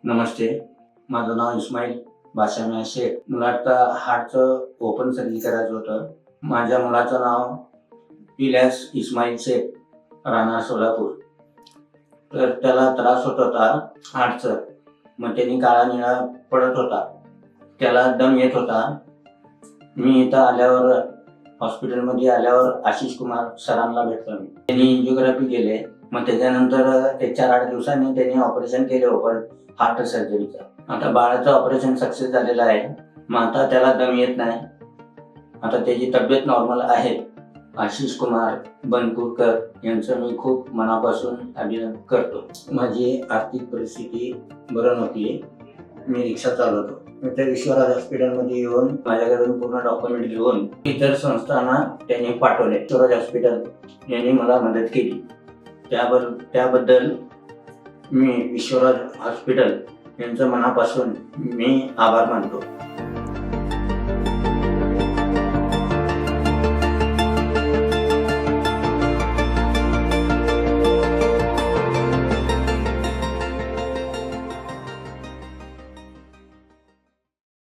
नमस्ते, माझं नाव इस्माईल बाशामिया शेख. मुलाचा हार्टचं open surgery करायचं होतं. माझ्या मुलाचं नाव इलियास इस्माईल शेख, राहणार सोलापूर. तर त्याला त्रास होत होता हार्टचं. मग त्यांनी काळा निळा पडत होता, त्याला दम येत होता. मी इथं आल्यावर हॉस्पिटलमध्ये आल्यावर आशिष कुमार सरांना भेटलो मी. त्यांनी एंजिओग्राफी केले. मग त्याच्यानंतर 4-8 दिवसांनी त्यांनी ऑपरेशन केले ओपन हार्ट सर्जरीचं. आता बाळाचं ऑपरेशन सक्सेस झालेलं आहे. मग आता त्याला दम येत नाही. आता त्याची तब्येत नॉर्मल आहे. आशिष कुमार बनपूरकर यांचं मी खूप मनापासून अभिनंदन करतो. माझी आर्थिक परिस्थिती बरं नव्हती. मी रिक्षा चालवतो. मी त्या विश्वराज हॉस्पिटलमध्ये येऊन माझ्याकडून पूर्ण डॉक्युमेंट घेऊन इतर संस्थांना त्यांनी पाठवले. विश्वराज हॉस्पिटल यांनी मला मदत केली. त्याबद्दल मी विश्वराज हॉस्पिटल यांचं मनापासून मी आभार मानतो.